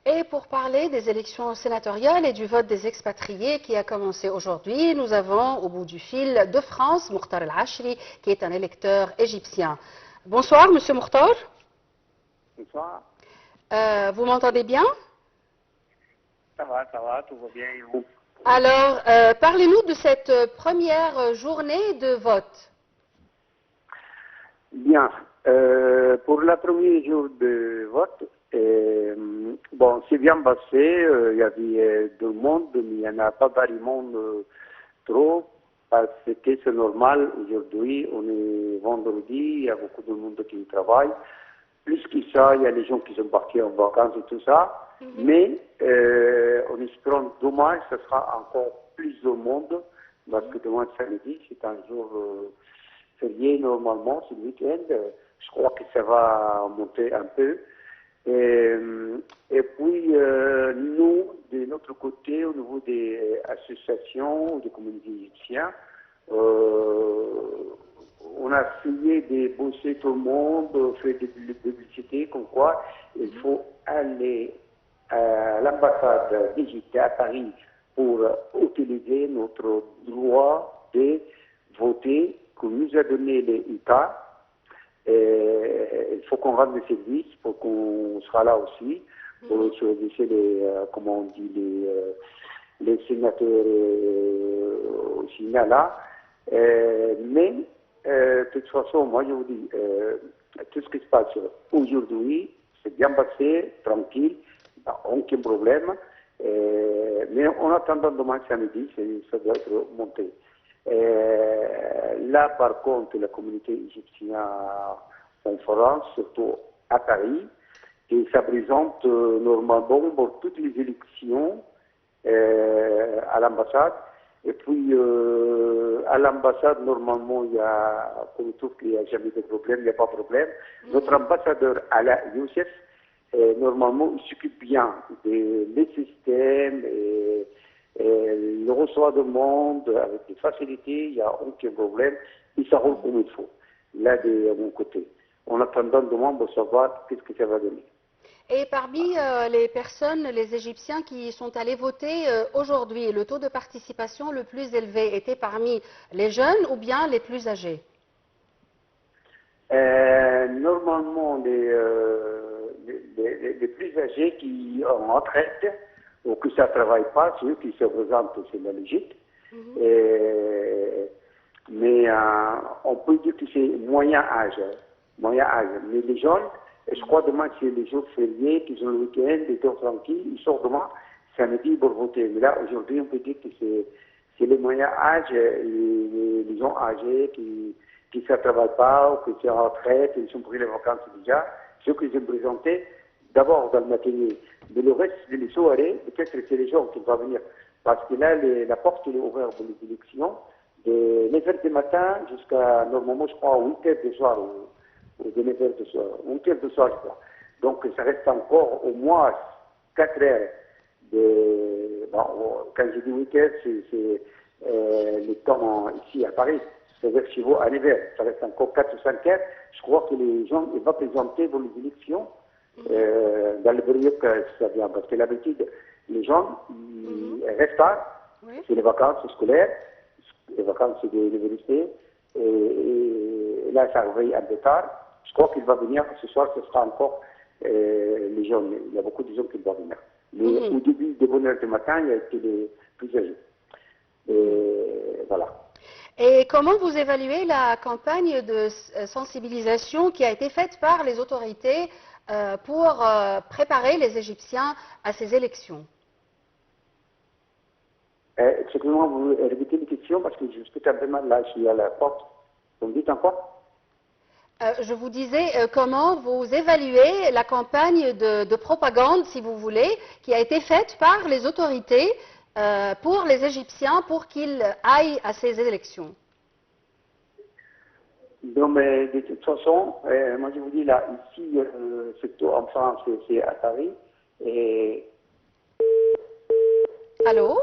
Et pour parler des élections sénatoriales et du vote des expatriés qui a commencé aujourd'hui, nous avons au bout du fil de France, Mokhtar El-Ashri, qui est un électeur égyptien. Bonsoir, Monsieur Mokhtar. Bonsoir. Vous m'entendez bien? Ça va, tout va bien et vous? Alors, parlez-nous de cette première journée de vote. Bien. Pour le premier jour de vote, bon, c'est bien passé. Il y avait du monde, mais il n'y en a pas vraiment trop, parce que c'est normal. Aujourd'hui, on est vendredi, il y a beaucoup de monde qui travaille. Plus que ça, il y a les gens qui sont partis en vacances et tout ça. Mais on espère demain, ce sera encore plus de monde, parce que demain samedi, c'est un jour férié normalement, c'est le week-end. Je crois que ça va monter un peu. Et puis, nous, de notre côté, au niveau des associations, des communautés égyptiennes, on a essayé de bosser tout le monde, fait des publicités comme quoi il faut aller à l'ambassade d'Égypte à Paris pour utiliser notre droit de voter que nous a donné l'État. Il faut qu'on rende le service pour qu'on sera là aussi, pour surveiller comment on dit, les sénateurs au Sénat là. Mais, de toute façon, moi je vous dis, tout ce qui se passe aujourd'hui, c'est bien passé, tranquille, aucun problème. Mais en attendant demain samedi, ça doit être monté. Là, par contre, la communauté égyptienne en France, surtout à Paris, et ça présente normalement pour toutes les élections à l'ambassade. Et puis, à l'ambassade, normalement, il y a, comme tout, qu'il n'y a jamais de problème, il n'y a pas de problème. Notre ambassadeur, Ala Youssef, normalement, il s'occupe bien des systèmes et il reçoit de monde avec des facilités, il n'y a aucun problème, il ça roule comme il faut, là de mon côté. En attendant demain pour savoir qu'est-ce que ça va donner. Et parmi les personnes, les Égyptiens qui sont allés voter aujourd'hui, le taux de participation le plus élevé était parmi les jeunes ou bien les plus âgés? Normalement, les plus âgés qui ont en retraite ou que ça ne travaille pas, ceux qui se présentent, c'est la logique. Mais on peut dire que c'est moyen âge. Moyen âge. Mais les jeunes, je crois demain c'est les jours fériés, qu'ils ont le week-end, des temps tranquilles, ils sortent demain samedi pour voter. Mais là, aujourd'hui, on peut dire que c'est les moyens âges, les gens âgés qui ne travaillent pas, ou qui sont en retraite, ils sont pris les vacances déjà, ceux qui sont présentés d'abord dans le matinée. Mais le reste des soirées, peut-être que c'est les gens qui vont venir. Parce que là, la porte est ouverte pour les élections, de 9h du matin jusqu'à, normalement, je crois, 8h du soir, ou de 9h du soir, 8h du soir, je crois. Donc, ça reste encore au moins 4 heures de, bon, quand je dis 8h, c'est le temps ici à Paris. C'est-à-dire chez vous à l'hiver, ça reste encore 4 ou 5 heures. Je crois que les gens vont présenter pour les élections dans le période que ça vient. Parce que d'habitude, les gens ils restent tard, c'est les vacances scolaires, les vacances de l'université, et là ça arrive un peu tard. Je crois qu'il va venir, ce soir ce sera encore les jeunes, il y a beaucoup de gens qui vont venir. Mais au début de bonne heure du matin, il y a été les plus âgés. Et voilà. Et comment vous évaluez la campagne de sensibilisation qui a été faite par les autorités pour préparer les Égyptiens à ces élections? Excusez-moi, vous répétez les questions parce que je suis un peu mal là, je suis à la porte. Vous me dites encore? Je vous disais comment vous évaluez la campagne de propagande, si vous voulez, qui a été faite par les autorités pour les Égyptiens pour qu'ils aillent à ces élections. Non, mais de toute façon, moi je vous dis là, ici, surtout en France, c'est à Paris. Et... Allô?